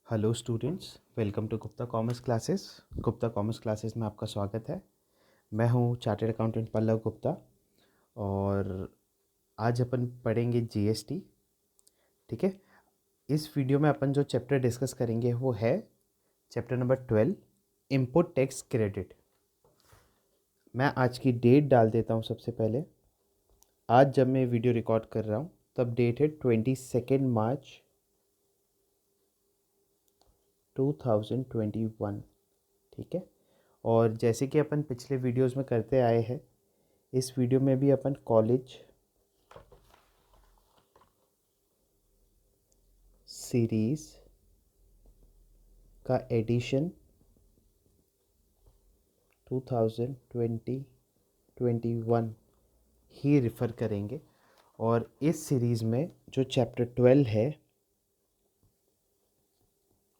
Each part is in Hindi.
Hello students, welcome to Gupta commerce classes. Gupta commerce classes में आपका स्वागत है। मैं हूं चार्टर्ड अकाउंटेंट पल्लव गुप्ता और आज अपन पढ़ेंगे जीएसटी। ठीक है। इस वीडियो में अपन जो चैप्टर डिस्कस करेंगे वो है chapter number 12, input tax credit. मैं आज की डेट डाल देता हूं। सबसे पहले आज जब मैं वीडियो रिकॉर्ड कर रहा हूं तब डेट है 22 मार्च 2021। ठीक है। और जैसे कि अपन पिछले वीडियोस में करते आए हैं, इस वीडियो में भी अपन कॉलेज सीरीज का एडिशन 2020-21 ही रेफ़र करेंगे। और इस सीरीज़ में जो चैप्टर 12 है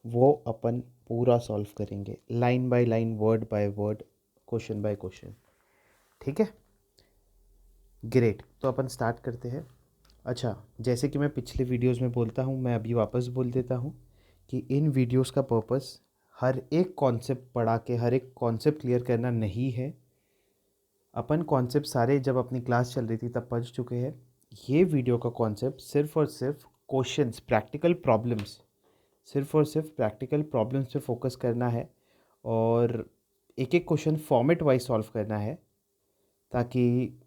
वो अपन पूरा सॉल्व करेंगे, line by line, word by word, question by question. ठीक है, ग्रेट। तो अपन स्टार्ट करते हैं। अच्छा, जैसे कि मैं पिछले वीडियोस में बोलता हूँ, मैं अभी वापस बोल देता हूँ कि इन वीडियोस का पर्पस हर एक कॉन्सेप्ट पढ़ा के हर एक कॉन्सेप्ट क्लियर करना नहीं है। अपन कॉन्सेप्ट सारे जब अपनी क्लास चल रही थी तब पढ़ चुके हैं। ये वीडियो का कॉन्सेप्ट सिर्फ और सिर्फ क्वेश्चंस, प्रैक्टिकल प्रॉब्लम्स, सिर्फ और सिर्फ प्रैक्टिकल प्रॉब्लम्स पे फोकस करना है और एक एक क्वेश्चन फॉर्मेट वाइज सॉल्व करना है ताकि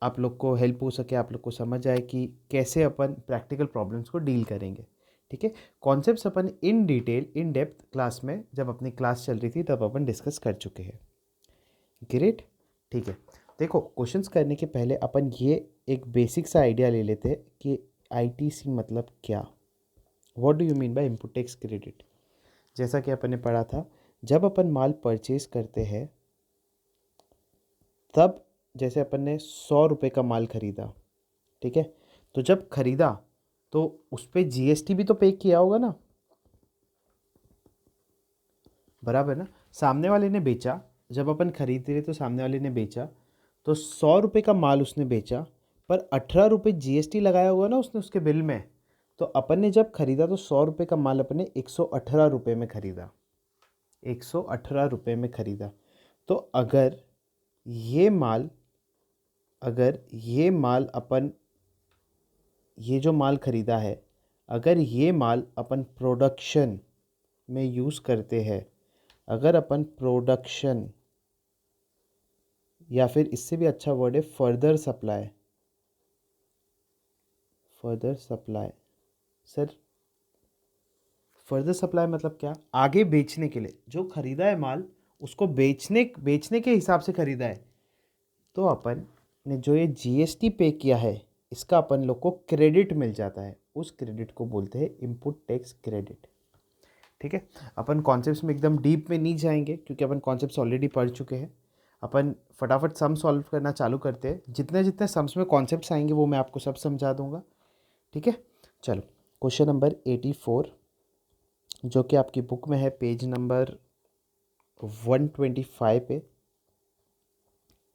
आप लोग को हेल्प हो सके, आप लोग को समझ आए कि कैसे अपन प्रैक्टिकल प्रॉब्लम्स को डील करेंगे। ठीक है। Concepts upon in detail, in depth class में जब अपनी क्लास चल रही थी तब अपन डिस्कस कर चुके हैं। ग्रेट। ठीक है। देखो, क्वेश्चंस करने के पहले अपन ये एक बेसिक सा आइडिया ले लेते हैं कि आईटीसी मतलब क्या। What do you mean by input tax credit. जैसा कि अपन ने पढ़ा था, जब अपन माल परचेज करते हैं तब जैसे अपन ने 100 रुपये का माल खरीदा, ठीक है, तो जब खरीदा तो उस पर जीएसटी भी तो पे किया होगा ना, बराबर ना। सामने वाले ने बेचा, जब अपन खरीद रहे तो सामने वाले ने बेचा, तो 100 रुपये का माल उसने बेचा, पर 18 रुपये जीएसटी लगाया हुआ ना उसने उसके बिल में। तो अपन ने जब खरीदा तो 100 रुपये का माल अपन ने 118 रुपये में खरीदा, 118 रुपये में खरीदा। तो ये माल अगर ये माल अपन ये जो माल खरीदा है, अगर ये माल अपन प्रोडक्शन में यूज़ करते हैं, अगर अपन प्रोडक्शन या फिर इससे भी अच्छा वर्ड है further supply, further supply. Sir, further supply मतलब क्या? आगे बेचने के लिए जो खरीदा है माल, उसको बेचने बेचने के हिसाब से खरीदा है, तो अपन ने जो ये जीएसटी पे किया है इसका अपन लोग को क्रेडिट मिल जाता है। उस क्रेडिट को बोलते हैं इनपुट टैक्स क्रेडिट। ठीक है। अपन कॉन्सेप्ट्स में एकदम डीप में नहीं जाएंगे क्योंकि अपन कॉन्सेप्ट्स ऑलरेडी पढ़ चुके हैं। अपन फटाफट सम सॉल्व करना चालू करते हैं। जितने जितने सम्स में कॉन्सेप्ट्स आएंगे वो मैं आपको सब समझा दूंगा। ठीक है। चलो, क्वेश्चन नंबर 84 जो कि आपकी बुक में है, पेज नंबर 125 पे,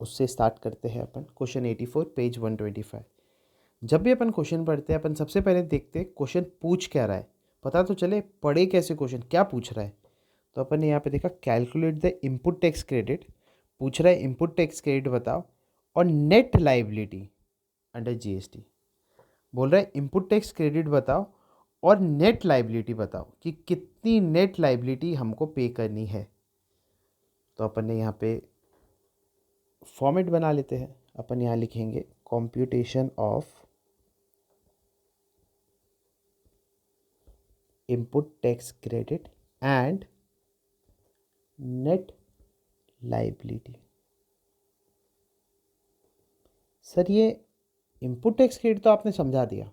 उससे स्टार्ट करते हैं अपन। Question 84, page 125। जब भी अपन क्वेश्चन पढ़ते हैं अपन सबसे पहले देखते हैं क्वेश्चन पूछ क्या रहा है, पता तो चले पढ़े कैसे, क्वेश्चन क्या पूछ रहा है। तो अपन ने यहाँ पे देखा calculate the input tax credit, पूछ रहा है इनपुट टैक्स क्रेडिट बताओ और नेट लाइबिलिटी अंडर जीएसटी। बोल रहा है इनपुट टैक्स क्रेडिट बताओ और नेट लाइबिलिटी बताओ कि कितनी नेट लाइबिलिटी हमको पे करनी है। तो अपन ने यहाँ पे फॉर्मेट बना लेते हैं। अपन यहाँ लिखेंगे computation of input tax credit and net liability. Sir, ये इनपुट टैक्स क्रेडिट तो आपने समझा दिया,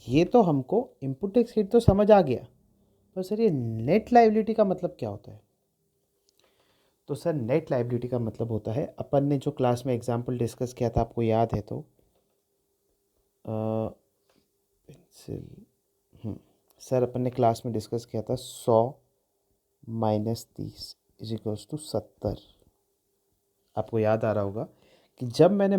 ये तो हमको इनपुट टैक्स क्रेडिट तो समझ आ गया, पर सर ये नेट लाइबिलिटी का मतलब क्या होता है? तो सर नेट लाइबिलिटी का मतलब होता है, अपन ने जो क्लास में एग्जाम्पल डिस्कस किया था आपको याद है तो, पेंसिल, सर अपन ने क्लास में डिस्कस किया था 100 - 30 = 70। आपको याद आ रहा होगा कि जब मैंने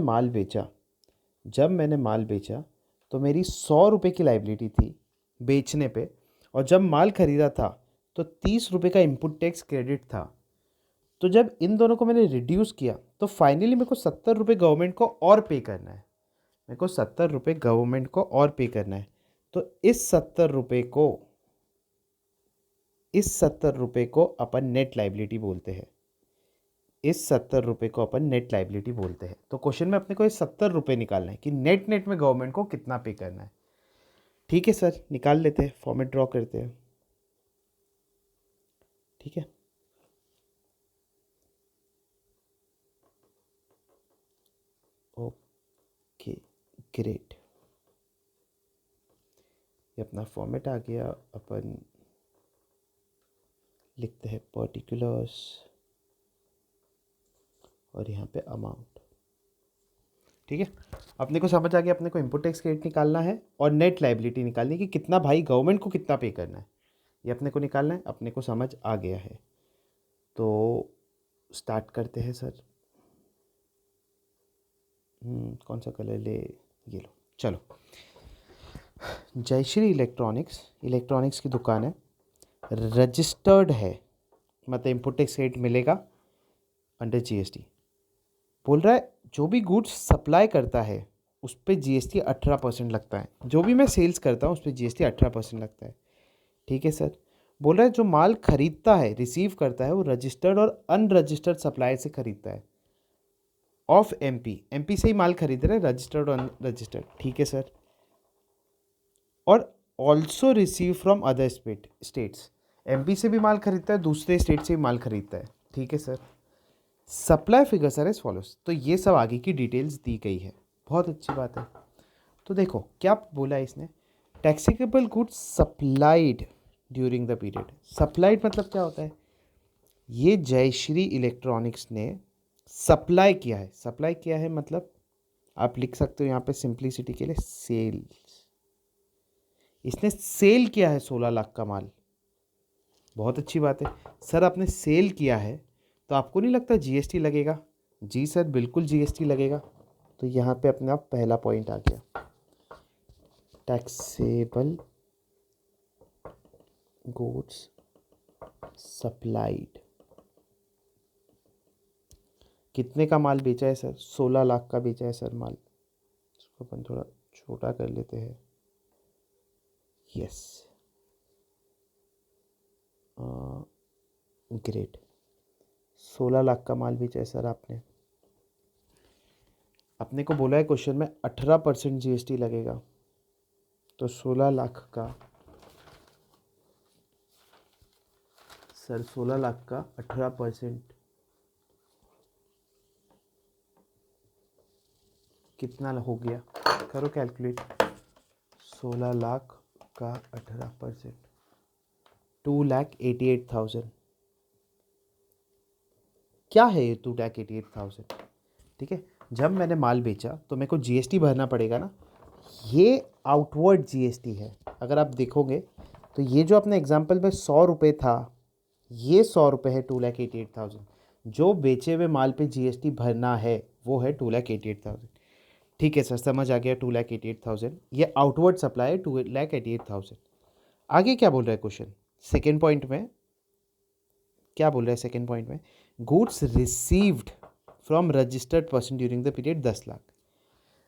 माल बेचा तो मेरी 100 रुपये की लाइबिलिटी थी बेचने पे, और जब माल खरीदा था तो 30 रुपये का इनपुट टैक्स क्रेडिट था। तो जब इन दोनों को मैंने रिड्यूस किया तो फाइनली मेरे को 70 रुपये गवर्नमेंट को और पे करना है। मेरे को 70 रुपये गवर्नमेंट को और पे करना है। तो इस 70 रुपये को अपन नेट लाइबिलिटी बोलते हैं। इस 70 रुपये को अपन नेट लाइबिलिटी बोलते हैं। तो क्वेश्चन में अपने को ये 70 रुपये निकालना है कि नेट नेट में गवर्नमेंट को कितना पे करना है। ठीक है सर, निकाल लेते हैं, फॉर्मेट ड्रॉ करते हैं। ठीक है, ओके ग्रेट, ये अपना फॉर्मेट आ गया। अपन लिखते हैं पर्टिकुलर्स और यहाँ पे अमाउंट। ठीक है, अपने को समझ आ गया, अपने को इनपुट टैक्स क्रेडिट निकालना है और नेट लायबिलिटी निकालनी है कि कितना भाई गवर्नमेंट को कितना पे करना है, ये अपने को निकालना है। अपने को समझ आ गया है, तो स्टार्ट करते हैं सर। कौन सा कलर ले, ये लो। चलो, जयश्री इलेक्ट्रॉनिक्स की दुकान है, रजिस्टर्ड है, मतलब इनपुट टैक्स क्रेडिट मिलेगा अंडर जीएसटी। बोल रहा है जो भी गुड्स सप्लाई करता है उस पर जीएसटी 18% लगता है। जो भी मैं सेल्स करता हूँ उस पर जीएसटी 18% लगता है। ठीक है सर। बोल रहा है जो माल खरीदता है, रिसीव करता है, वो रजिस्टर्ड और अनरजिस्टर्ड सप्लायर से खरीदता है ऑफ एमपी से ही माल खरीद रहे हैं, रजिस्टर्ड और अनरजिस्टर्ड। ठीक है सर। और also receive from other states, MP से भी माल खरीदता है, दूसरे स्टेट से भी माल खरीदता है। ठीक है sir. Supply figures are as follows. तो ये सब आगे की डिटेल्स दी गई है, बहुत अच्छी बात है। तो देखो क्या बोला है इसने, taxable goods supplied during the period. Supplied मतलब क्या होता है, ये जयश्री इलेक्ट्रॉनिक्स ने सप्लाई किया है। सप्लाई किया है मतलब आप लिख सकते हो यहाँ पे सिंप्लिसिटी के लिए सेल। इसने सेल किया है 16 लाख का माल, बहुत अच्छी बात है। सर आपने सेल किया है तो आपको नहीं लगता जीएसटी लगेगा? जी सर बिल्कुल जीएसटी लगेगा। तो यहाँ पे अपने आप पहला पॉइंट आ गया, टैक्सेबल गुड्स सप्लाइड। कितने का माल बेचा है सर? 16 लाख का बेचा है सर माल। इसको अपन थोड़ा छोटा कर लेते हैं। यस, ग्रेट, 16 लाख का माल बेचा है सर आपने। अपने को बोला है क्वेश्चन में 18% जीएसटी लगेगा, तो 16 लाख का सर, 16 लाख का 18% कितना हो गया? करो कैलकुलेट। 16 लाख का 18%, 2,88,000। क्या है ये 2,88,000? ठीक है, जब मैंने माल बेचा तो मेरे को जीएसटी भरना पड़ेगा ना, ये आउटवर्ड जीएसटी है। अगर आप देखोगे तो ये जो अपने एग्जाम्पल में 100 रुपये था, ये 100 रुपये है 2,88,000। जो बेचे हुए माल पे जीएसटी भरना है वो है 2,88,000। ठीक है सर, समझ आ गया, 2,88,000 ये आउटवर्ड सप्लाई है, 2,88,000। आगे क्या बोल रहा है क्वेश्चन सेकेंड पॉइंट में? क्या बोल रहा है सेकेंड पॉइंट में? Goods received from registered person during the period 10 lakh.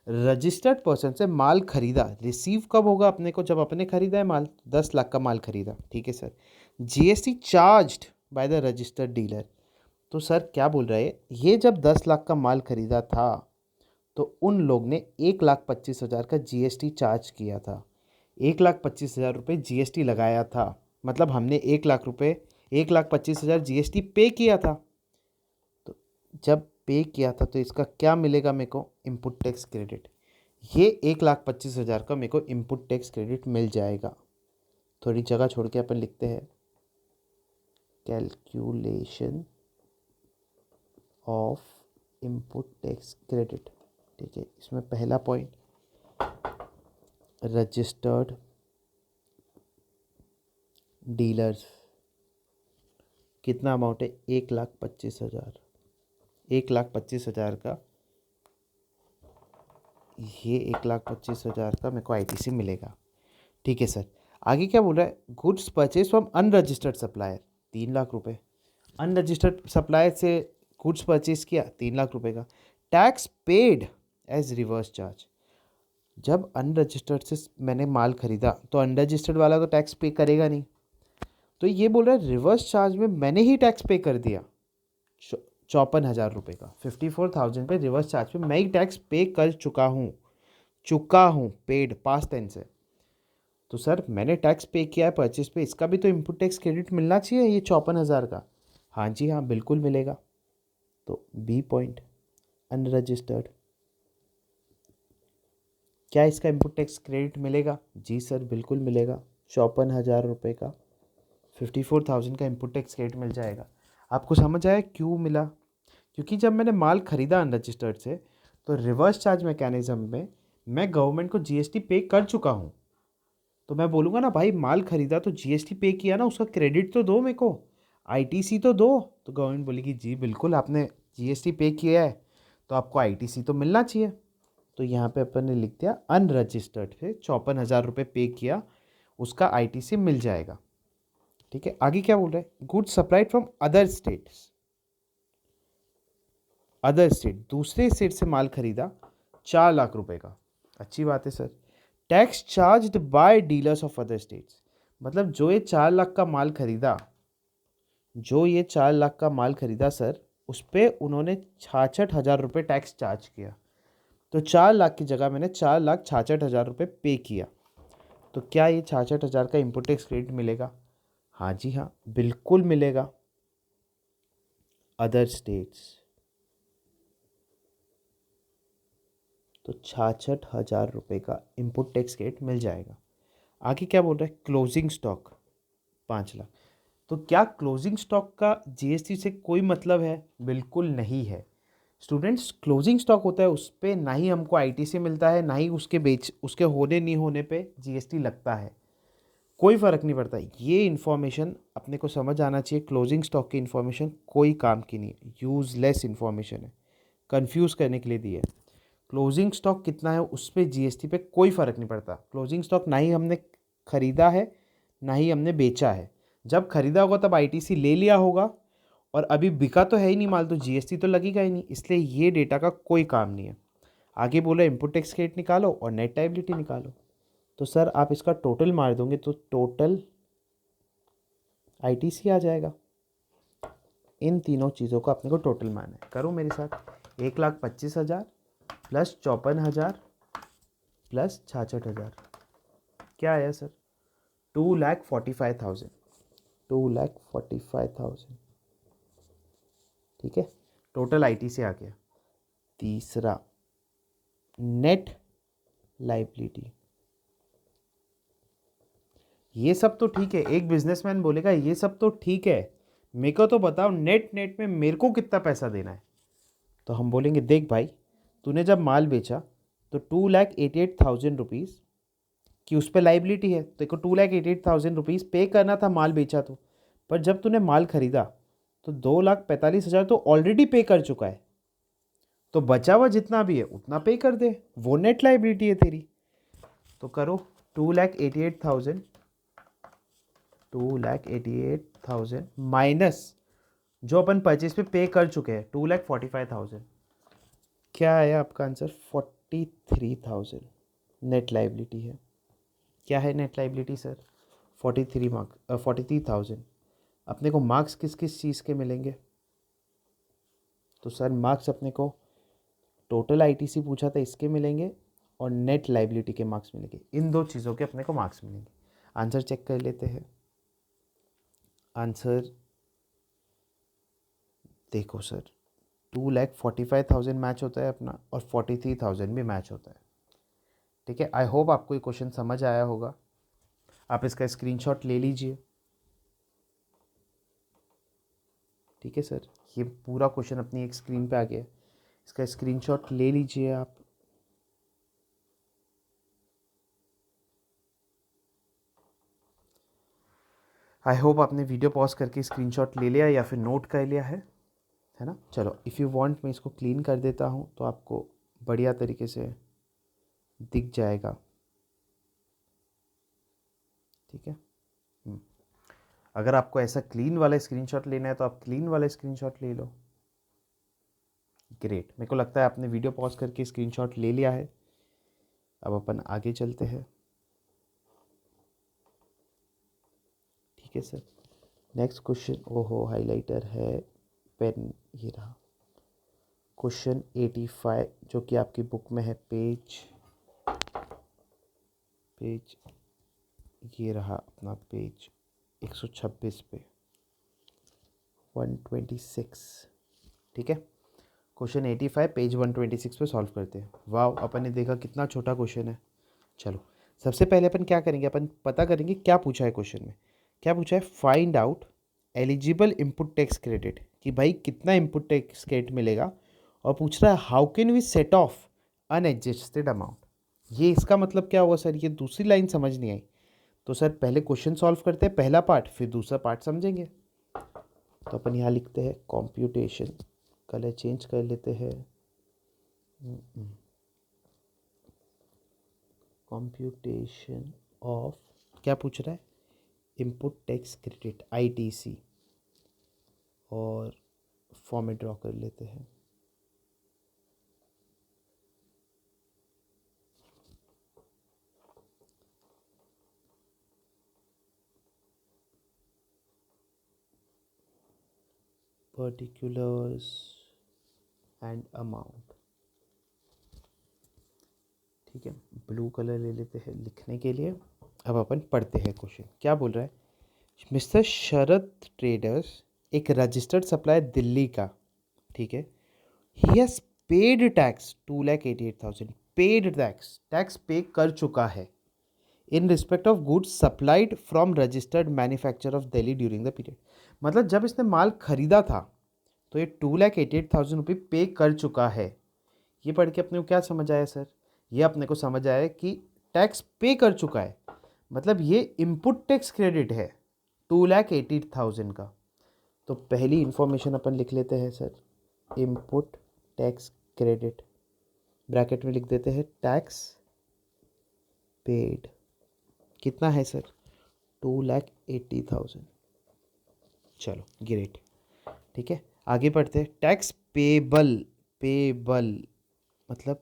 Registered person से माल खरीदा, रिसीव कब होगा अपने को? जब अपने खरीदा है माल, 10 लाख का माल खरीदा। ठीक है sir. GST charged by the registered dealer. तो सर क्या बोल रहा है, ये जब 10 लाख का माल खरीदा था तो उन लोग ने 1,25,000 का जीएसटी चार्ज किया था। 1,25,000 रुपये जीएसटी लगाया था, मतलब हमने 1,25,000 जीएसटी पे किया था। तो जब पे किया था तो इसका क्या मिलेगा मेरे को? Input tax credit. ये 1,25,000 का मेरे को इनपुट टैक्स क्रेडिट मिल जाएगा। थोड़ी जगह छोड़ के अपन लिखते हैं calculation of input tax credit. ठीक है, इसमें पहला पॉइंट रजिस्टर्ड डीलर्स, कितना अमाउंट है? 1,25,000। 1,25,000 का, ये 1,25,000 का मेरे को आईटीसी मिलेगा। ठीक है सर। आगे क्या बोल रहा है, goods purchase from unregistered supplier 3 lakh रुपए, अनरजिस्टर्ड सप्लायर से गुड्स परचेज किया 3 लाख रुपए का, tax paid as reverse charge. जब अनरजिस्टर्ड से मैंने माल खरीदा तो अनरजिस्टर्ड वाला तो टैक्स पे करेगा नहीं, तो ये बोल रहा है रिवर्स चार्ज में मैंने ही टैक्स पे कर दिया 54,000 रुपये का, 54,000 पे रिवर्स चार्ज पे मैं ही टैक्स पे कर चुका हूँ, पेड पास्ट टेंस है। तो सर मैंने टैक्स पे किया है परचेज पे, इसका भी तो इनपुट टैक्स क्रेडिट मिलना चाहिए ये 54,000 का। हाँ जी हाँ बिल्कुल मिलेगा। तो बी पॉइंट अनरजिस्टर्ड, क्या इसका इनपुट टैक्स क्रेडिट मिलेगा? जी सर बिल्कुल मिलेगा, 54,000 रुपये का 54,000 का इनपुट टैक्स क्रेडिट मिल जाएगा। आपको समझ आया क्यों मिला? क्योंकि जब मैंने माल खरीदा अनरजिस्टर्ड से तो रिवर्स चार्ज मैकेनिज्म में मैं गवर्नमेंट को जीएसटी पे कर चुका हूँ। तो मैं बोलूँगा ना भाई माल खरीदा तो जीएसटी पे किया ना, उसका क्रेडिट तो दो मेरे को, आईटीसी तो दो। तो गवर्नमेंट बोलेगी जी बिल्कुल आपने जीएसटी पे किया है तो आपको आईटीसी तो मिलना चाहिए। तो यहाँ पे अपन ने लिख दिया अनरजिस्टर्ड से 54,000 रुपये पे किया, उसका आईटीसी मिल जाएगा। ठीक है, आगे क्या बोल रहा है, good supplied from other states, other state दूसरे स्टेट से माल खरीदा 4 लाख रुपए का, अच्छी बात है sir. Tax charged bye dealers of other states, मतलब जो ये 4 लाख का माल खरीदा, जो ये 4 लाख का माल खरीदा सर, उस पर उन्होंने 66,000 रुपये टैक्स चार्ज किया। तो 4 लाख की जगह मैंने 4,66,000 रुपये पे किया। तो क्या ये 66,000 का इनपुट टैक्स क्रेडिट मिलेगा? हाँ जी हाँ बिल्कुल मिलेगा। अदर स्टेट्स, तो 66,000 रुपये का इनपुट टैक्स क्रेडिट मिल जाएगा। आगे क्या बोल रहा है, क्लोजिंग स्टॉक 5 लाख। तो क्या क्लोजिंग स्टॉक का जीएसटी से कोई मतलब है? बिल्कुल नहीं है स्टूडेंट्स। क्लोजिंग स्टॉक होता है उस पर ना ही हमको आईटीसी मिलता है, ना ही उसके होने नहीं होने पे जीएसटी लगता है, कोई फ़र्क नहीं पड़ता। ये इन्फॉर्मेशन अपने को समझ आना चाहिए, क्लोजिंग स्टॉक की इन्फॉर्मेशन कोई काम की नहीं है, यूज़लेस इन्फॉर्मेशन है, कंफ्यूज करने के लिए दी है। क्लोजिंग स्टॉक कितना है उस पर जीएसटी पे कोई फ़र्क नहीं पड़ता। क्लोजिंग स्टॉक ना ही हमने खरीदा है ना ही हमने बेचा है, जब खरीदा होगा तब आईटीसी ले लिया होगा, और अभी बिका तो है ही नहीं माल तो जीएसटी तो लगेगा ही नहीं, इसलिए ये डेटा का कोई काम नहीं है। आगे बोला इनपुट टैक्स क्रेडिट निकालो और नेट लायबिलिटी निकालो। तो सर आप इसका टोटल मार दोगे तो टोटल आईटीसी आ जाएगा। इन तीनों चीज़ों को अपने को टोटल मारना है, करो मेरे साथ। 1,25,000 प्लस 54,000 प्लस 66,000 क्या आया सर? 2,45,000, 2,45,000। ठीक है, टोटल आईटीसी आ गया। तीसरा नेट लाइबिलिटी, ये सब तो ठीक है, एक बिजनेसमैन बोलेगा ये सब तो ठीक है, मेरे को तो बताओ नेट नेट में मेरे को कितना पैसा देना है। तो हम बोलेंगे देख भाई, तूने जब माल बेचा तो 2,88,000 रुपीज़ कि उस पर लाइबिलिटी है, तो को 2,88,000 रुपीज़ पे करना था माल बेचा तो, पर जब तूने माल खरीदा तो 2,45,000 तो ऑलरेडी पे कर चुका है, तो बचा हुआ जितना भी है उतना पे कर दे, वो नेट लाइबिलिटी है तेरी। तो करो 2,88,000, 2,88,000 माइनस जो अपन परचेज पे कर चुके हैं 2,45,000, क्या आया आपका आंसर? 43,000 नेट लाइबिलिटी है। क्या है नेट लाइबिलिटी सर? 43,000। अपने को मार्क्स किस किस चीज़ के मिलेंगे? तो सर मार्क्स अपने को टोटल आईटीसी पूछा था इसके मिलेंगे, और नेट लाइबिलिटी के मार्क्स मिलेंगे, इन दो चीज़ों के अपने को मार्क्स मिलेंगे। आंसर चेक कर लेते हैं। आंसर देखो सर, 2,45,000 मैच होता है अपना, और 43,000 भी मैच होता है। ठीक है, आई होप आपको ये क्वेश्चन समझ आया होगा। आप इसका स्क्रीनशॉट ले लीजिए। ठीक है सर, ये पूरा क्वेश्चन अपनी एक स्क्रीन पे आ गया है, इसका स्क्रीनशॉट ले लीजिए आप। आई होप आपने वीडियो पॉज करके स्क्रीनशॉट ले लिया या फिर नोट कर लिया है ना? चलो इफ़ यू वांट मैं इसको क्लीन कर देता हूँ तो आपको बढ़िया तरीके से दिख जाएगा। ठीक है। अगर आपको ऐसा क्लीन वाला स्क्रीनशॉट लेना है तो आप क्लीन वाला स्क्रीनशॉट ले लो। ग्रेट, मेरे को लगता है आपने वीडियो पॉज करके स्क्रीनशॉट ले लिया है। अब अपन आगे चलते हैं। ठीक है सर, नेक्स्ट क्वेश्चन। ओहो, हाइलाइटर है, पेन ये रहा। क्वेश्चन 85 जो कि आपकी बुक में है, पेज ये रहा अपना पेज 126 पे 126। ठीक है, क्वेश्चन 85 पेज 126 पे सॉल्व करते हैं। वाह, अपन ने देखा कितना छोटा क्वेश्चन है। चलो, सबसे पहले अपन क्या करेंगे, अपन पता करेंगे क्या पूछा है क्वेश्चन में। क्या पूछा है, find out eligible input tax credit, कि भाई कितना इनपुट टैक्स क्रेडिट मिलेगा। और पूछ रहा है how can we set off unadjusted amount. ये इसका मतलब क्या हुआ सर, ये दूसरी लाइन समझ नहीं आई। तो सर पहले क्वेश्चन सॉल्व करते हैं पहला पार्ट, फिर दूसरा पार्ट समझेंगे। तो अपन यहाँ लिखते हैं कॉम्प्यूटेशन, कलर चेंज कर लेते हैं, कॉम्प्यूटेशन ऑफ, क्या पूछ रहा है, इनपुट टैक्स क्रेडिट ITC, और फॉर्मेट ड्रॉ कर लेते हैं। Particulars and amount. ठीक है, ब्लू कलर ले लेते हैं लिखने के लिए। अब अपन पढ़ते हैं क्वेश्चन। क्या बोल रहा है, मिस्टर शरद ट्रेडर्स एक रजिस्टर्ड सप्लायर दिल्ली का, ठीक है, he has paid tax 2,88,000, paid tax पे कर चुका है in respect of goods supplied from registered manufacture of Delhi during the period. मतलब जब इसने माल खरीदा था तो ये 2,88,000 रुपये पे कर चुका है। ये पढ़ के अपने को क्या समझ आया सर, ये अपने को समझ आया कि टैक्स पे कर चुका है, मतलब ये इनपुट टैक्स क्रेडिट है 2,80,000 का। तो पहली इंफॉर्मेशन अपन लिख लेते हैं sir, input tax credit, bracket में लिख देते हैं टैक्स पेड, कितना है सर, 2,80,000। चलो ग्रेट, ठीक है, आगे बढ़ते हैं। टैक्स पेबल, पेबल मतलब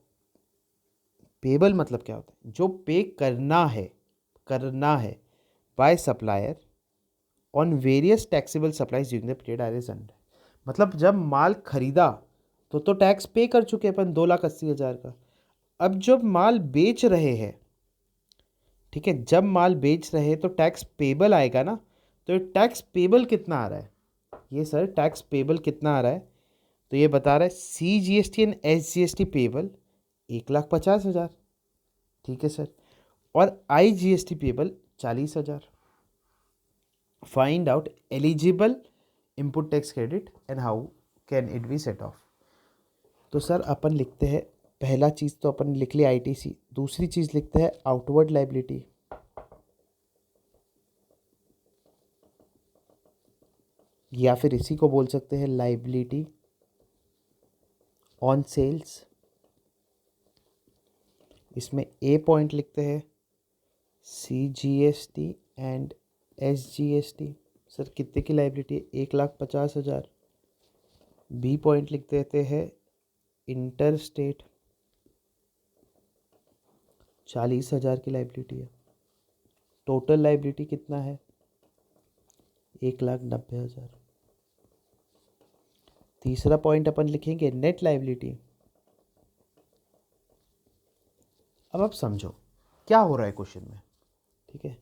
क्या होता है, जो पे करना है by supplier on various taxable supplies during the period are is under. मतलब जब माल खरीदा तो टैक्स पे कर चुके अपन 2,80,000 का। अब जब माल बेच रहे हैं, ठीक है, जब माल बेच रहे हैं तो टैक्स पेबल आएगा ना। तो टैक्स पेबल कितना आ रहा है, ये सर टैक्स पेबल कितना आ रहा है, तो ये बता रहा है CGST एंड SGST पेबल 1,50,000, ठीक है सर, और IGST payable 40,000। Find out eligible input tax credit and how can it be set of. तो सर अपन लिखते हैं, पहला चीज़ तो अपन लिख लिया ITC, दूसरी चीज़ लिखते हैं आउटवर्ड लाइबिलिटी, या फिर इसी को बोल सकते हैं लाइबिलिटी ऑन सेल्स। इसमें A पॉइंट लिखते हैं CGST एंड SGST। सर कितने की लाइबिलिटी है, 1,50,000। B पॉइंट लिख देते हैं इंटर स्टेट, 40,000 की लाइबिलिटी है। टोटल लाइबिलिटी कितना है, 1,90,000। तीसरा पॉइंट अपन लिखेंगे नेट लाइबिलिटी। अब आप समझो क्या हो रहा है क्वेश्चन में, ठीक है,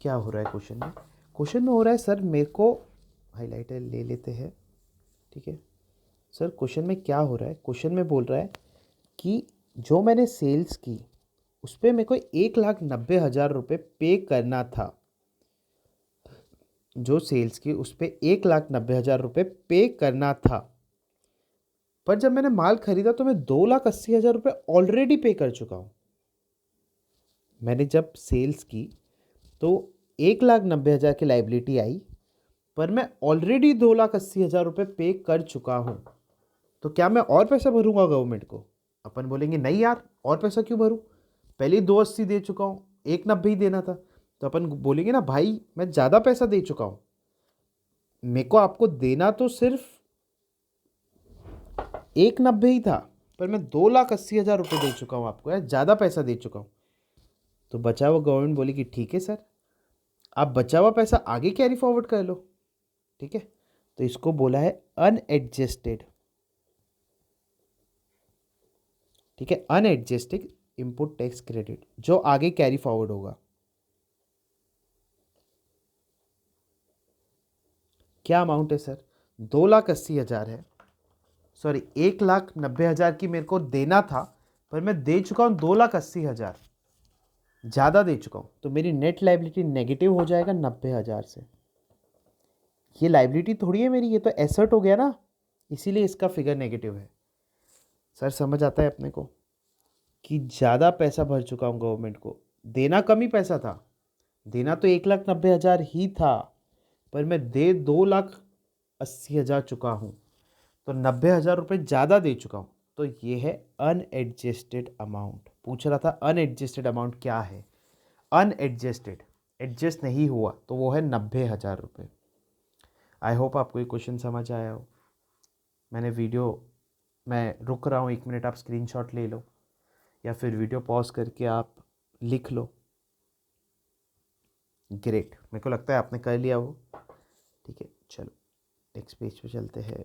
क्या हो रहा है क्वेश्चन में। क्वेश्चन में हो रहा है सर, मेरे को हाइलाइटर ले लेते हैं, ठीक है सर। क्वेश्चन में क्या हो रहा है, क्वेश्चन में बोल रहा है कि जो मैंने सेल्स की उस पर मेरे को 1,90,000 रुपये पे करना था, जो सेल्स की उस पर 1,90,000 रुपये पे करना था, पर जब मैंने माल खरीदा तो मैं 2,80,000 रुपये ऑलरेडी पे कर चुका हूँ। मैंने जब सेल्स की तो 1,90,000 की लाइबिलिटी आई, पर मैं ऑलरेडी 2,80,000 रुपये पे कर चुका हूँ। तो क्या मैं और पैसा भरूंगा गवर्नमेंट को? अपन बोलेंगे नहीं यार, और पैसा क्यों भरूं, पहले ही 2,80 दे चुका हूँ, 1,90 ही देना था। तो अपन बोलेंगे ना भाई मैं ज़्यादा पैसा दे चुका हूँ, मेरे को आपको देना तो सिर्फ 190 ही था, पर मैं 2,80,000 रुपये दे चुका हूँ आपको, यार ज़्यादा पैसा दे चुका हूँ। तो बचा हुआ गवर्नमेंट बोली कि ठीक है सर, आप बचा हुआ पैसा आगे कैरी फॉरवर्ड कर लो। ठीक है, तो इसको बोला है अनएडजस्टेड। ठीक है, अनएडजस्टेड इनपुट टैक्स क्रेडिट, जो आगे कैरी फॉरवर्ड होगा। क्या अमाउंट है सर? 2,80,000 है, सॉरी 1,90,000 की मेरे को देना था, पर मैं दे चुका हूँ 2,80,000, ज़्यादा दे चुका हूँ, तो मेरी नेट लाइबिलिटी नेगेटिव हो जाएगा 90,000 से। ये लाइबिलिटी थोड़ी है मेरी, ये तो एसेट हो गया ना, इसीलिए इसका फिगर नेगेटिव है। सर समझ आता है अपने को कि ज़्यादा पैसा भर चुका हूँ गवर्नमेंट को, देना कम ही पैसा था, देना तो 1,90,000 ही था, पर मैं दे 2,80,000 चुका हूँ, तो 90,000 रुपये ज़्यादा दे चुका हूँ। तो ये है अनएडजस्टेड अमाउंट। पूछ रहा था अनएडजस्टेड अमाउंट क्या है? अनएडजस्टेड, एडजस्ट नहीं हुआ, तो वो है 90,000 रुपये। आई होप आपको ये क्वेश्चन समझ आया हो। मैं रुक रहा हूँ 1 मिनट, आप स्क्रीनशॉट ले लो या फिर वीडियो पॉज करके आप लिख लो। ग्रेट, मेरे को लगता है आपने कर लिया वो। ठीक है, चलो नेक्स्ट पेज पे चलते हैं।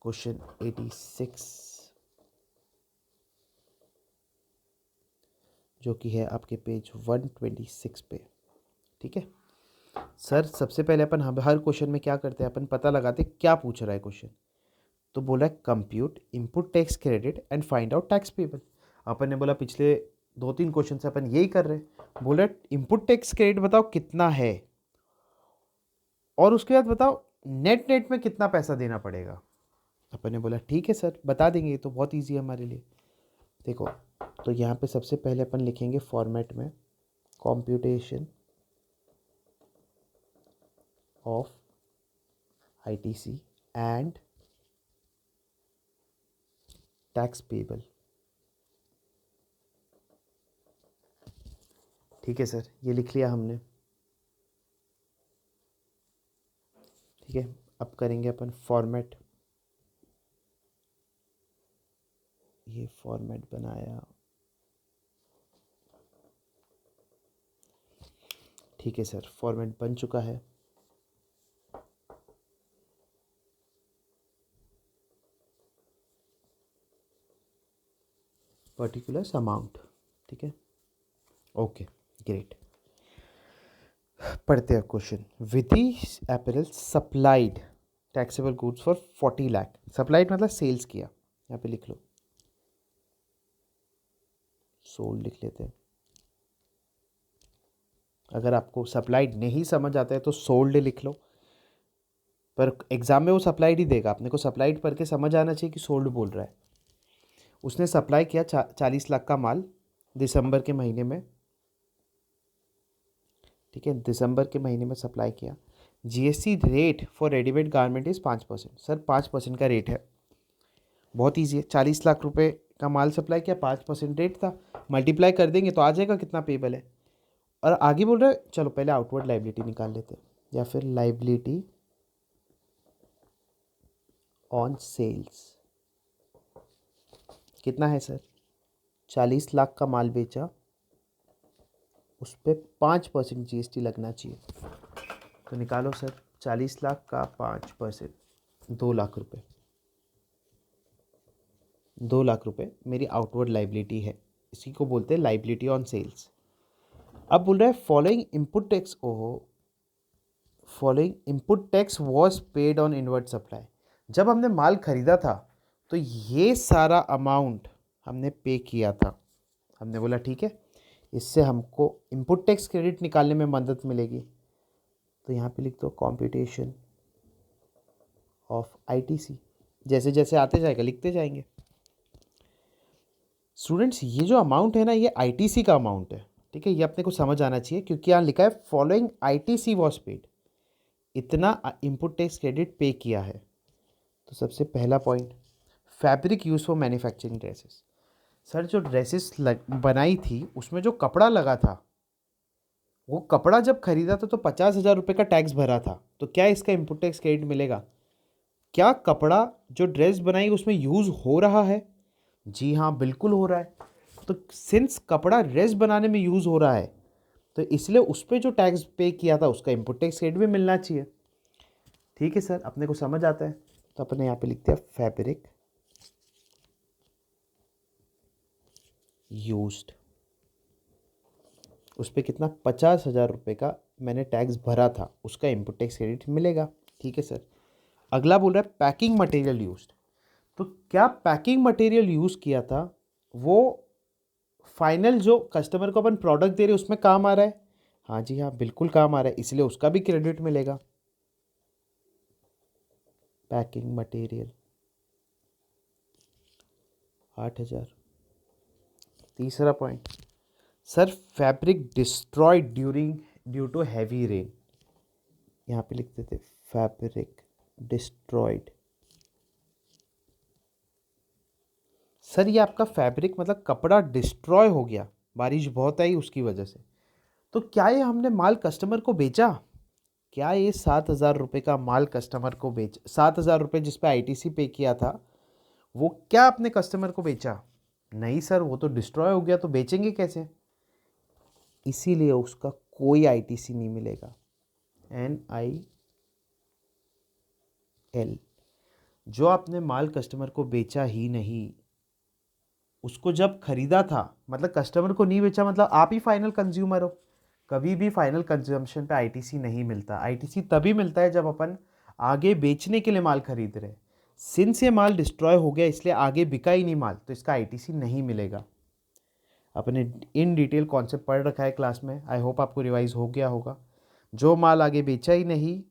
क्वेश्चन 86 जो कि है आपके पेज 126 पे। ठीक है सर, सबसे पहले अपन हर क्वेश्चन में क्या करते हैं, अपन पता लगाते क्या पूछ रहा है क्वेश्चन। तो बोला है compute input tax credit and find out tax payable. अपन ने बोला पिछले 2-3 क्वेश्चन से अपन यही कर रहे हैं। बोला इनपुट टैक्स क्रेडिट बताओ कितना है, और उसके बाद बताओ नेट नेट में कितना पैसा देना पड़ेगा। अपन ने बोला ठीक है सर बता देंगे, ये तो बहुत ईजी है हमारे लिए। देखो, तो यहाँ पे सबसे पहले अपन लिखेंगे फॉर्मेट में computation of ITC and tax payable. ठीक है सर, ये लिख लिया हमने। ठीक है, अब करेंगे अपन फॉर्मेट। ये फॉर्मेट बनाया, ठीक है सर, फॉर्मेट बन चुका है। पर्टिकुलर अमाउंट, ठीक है, ओके ग्रेट। पढ़ते हैं question. Vidhi apparel supplied taxable goods for 40 lakh. Supplied मतलब सेल्स किया, यहाँ पे लिख लो, सोल्ड लिख लेते हैं। अगर आपको सप्लाइड नहीं समझ आता है तो सोल्ड लिख लो, पर एग्जाम में वो सप्लाइड ही देगा। अपने को सप्लाइड पढ़ के समझ आना चाहिए कि सोल्ड बोल रहा है। उसने सप्लाई किया 40 लाख का माल दिसंबर के महीने में। ठीक है, दिसंबर के महीने में सप्लाई किया। GST rate for readymade garment is 5%। Sir 5% का रेट है, बहुत ईजी है। 40 लाख रुपए का माल सप्लाई किया, 5% रेट था, मल्टीप्लाई कर देंगे तो आ जाएगा कितना पेबल है। और आगे बोल रहे हैं, चलो पहले आउटवर्ड लाइबिलिटी निकाल लेते हैं, या फिर लाइबिलिटी ऑन सेल्स। कितना है सर? 40 लाख का माल बेचा, उस पर 5% GST लगना चाहिए। तो निकालो सर, 40 लाख का 5%, 2 लाख रुपए। 2 लाख रुपए मेरी आउटवर्ड लाइबिलिटी है, इसी को बोलते हैं लाइबिलिटी ऑन सेल्स। अब बोल रहा है फॉलोइंग इनपुट टैक्स, ओहो, following input tax was paid on inward supply. जब हमने माल खरीदा था तो ये सारा अमाउंट हमने पे किया था। हमने बोला ठीक है, इससे हमको इनपुट टैक्स क्रेडिट निकालने में मदद मिलेगी। तो यहाँ पे लिख दो कॉम्प्यूटेशन ऑफ ITC। जैसे जैसे आते जाएगा लिखते जाएंगे। स्टूडेंट्स, ये जो अमाउंट है ना, ये ITC का अमाउंट है। ठीक है, ये अपने को समझ आना चाहिए, क्योंकि यहाँ लिखा है फॉलोइंग ITC वॉज पेड, इतना इनपुट टैक्स क्रेडिट पे किया है। तो सबसे पहला point, fabric use for manufacturing dresses. Sir जो ड्रेसेस बनाई थी उसमें जो कपड़ा लगा था वो कपड़ा जब खरीदा था तो 50,000 रुपये का टैक्स भरा था, तो क्या इसका इनपुट टैक्स क्रेडिट मिलेगा? क्या कपड़ा जो ड्रेस बनाई उसमें यूज़ हो रहा है? जी हाँ, बिल्कुल हो रहा है। तो सिंस कपड़ा ड्रेस बनाने में यूज़ हो रहा है, तो इसलिए उस पर जो टैक्स पे किया था उसका इनपुट टैक्स क्रेडिट भी मिलना चाहिए। ठीक है सर, अपने को समझ आता है। तो अपने यहाँ पे लिखते हैं फैब्रिक यूज्ड, उस पर कितना 50,000 रुपये का मैंने टैक्स भरा था, उसका इनपुट टैक्स क्रेडिट मिलेगा। ठीक है सर। अगला बोल रहा है पैकिंग मटेरियल यूज्ड। तो क्या पैकिंग मटेरियल यूज़ किया था वो फाइनल जो कस्टमर को अपन प्रोडक्ट दे रहे हैं उसमें काम आ रहा है? हाँ जी हाँ, बिल्कुल काम आ रहा है, इसलिए उसका भी क्रेडिट मिलेगा। Packing material 8,000। तीसरा point sir, fabric destroyed due to heavy rain. यहाँ पे लिखते थे फैब्रिक डिस्ट्रॉयड। सर ये आपका फैब्रिक मतलब कपड़ा डिस्ट्रॉय हो गया, बारिश बहुत आई उसकी वजह से। तो क्या ये हमने माल कस्टमर को बेचा? क्या ये 7,000 रुपये का माल कस्टमर को बेच 7,000 रुपये जिस पे आईटीसी पे किया था, वो क्या आपने कस्टमर को बेचा? नहीं सर, वो तो डिस्ट्रॉय हो गया, तो बेचेंगे कैसे? इसीलिए उसका कोई आईटीसी नहीं मिलेगा। NIL। जो आपने माल कस्टमर को बेचा ही नहीं, उसको जब खरीदा था, मतलब कस्टमर को नहीं बेचा, मतलब आप ही फाइनल कंज्यूमर हो। कभी भी फाइनल कंजम्पशन पे आईटीसी नहीं मिलता। आईटीसी तभी मिलता है जब अपन आगे बेचने के लिए माल खरीद रहे। सिंस ये माल डिस्ट्रॉय हो गया इसलिए आगे बिका ही नहीं माल, तो इसका आईटीसी नहीं मिलेगा। अपने इन डिटेल कॉन्सेप्ट पढ़ रखा है क्लास में, आई होप आपको रिवाइज हो गया होगा। जो माल आगे बेचा ही नहीं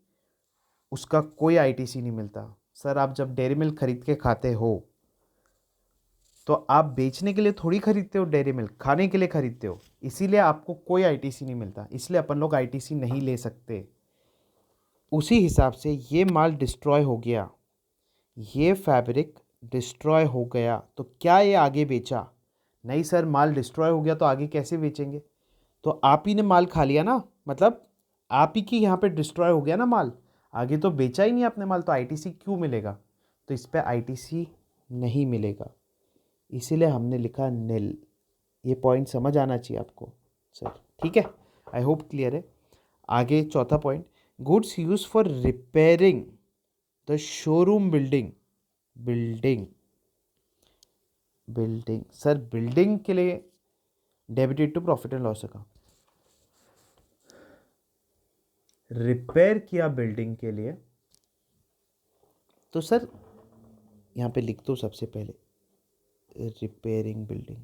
उसका कोई आईटीसी नहीं मिलता। सर आप जब डेयरी मिल्क खरीद के खाते हो तो आप बेचने के लिए थोड़ी खरीदते हो, डेयरी मिल्क खाने के लिए खरीदते हो, इसीलिए आपको कोई आईटीसी नहीं मिलता, इसलिए अपन लोग आईटीसी नहीं ले सकते। उसी हिसाब से ये माल डिस्ट्रॉय हो गया, ये फैब्रिक डिस्ट्रॉय हो गया, तो क्या ये आगे बेचा? नहीं सर, माल डिस्ट्रॉय हो गया तो आगे कैसे बेचेंगे? तो आप ही ने माल खा लिया ना, मतलब आप ही की यहाँ पे डिस्ट्रॉय हो गया ना माल, आगे तो बेचा ही नहीं आपने माल, तो आईटीसी क्यों मिलेगा? तो इस पर आईटीसी नहीं मिलेगा, इसीलिए हमने लिखा नील। ये पॉइंट समझ आना चाहिए आपको सर। ठीक है, आई होप क्लियर है। आगे चौथा point, goods used for repairing the showroom building. Building building sir, building के लिए debited to profit and loss account. Repair किया बिल्डिंग के लिए, तो सर यहाँ पे लिख दो सबसे पहले रिपेयरिंग बिल्डिंग।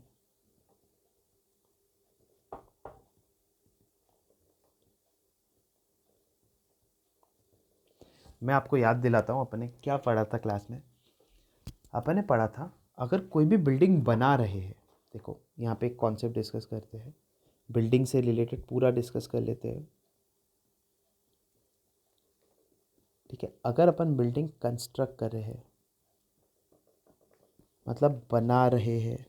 मैं आपको याद दिलाता हूँ अपने क्या पढ़ा था क्लास में। अपन ने पढ़ा था अगर कोई भी बिल्डिंग बना रहे हैं, देखो यहाँ पे एक कॉन्सेप्ट डिस्कस करते हैं, बिल्डिंग से रिलेटेड पूरा डिस्कस कर लेते हैं। ठीक है, अगर अपन बिल्डिंग कंस्ट्रक्ट कर रहे हैं मतलब बना रहे हैं,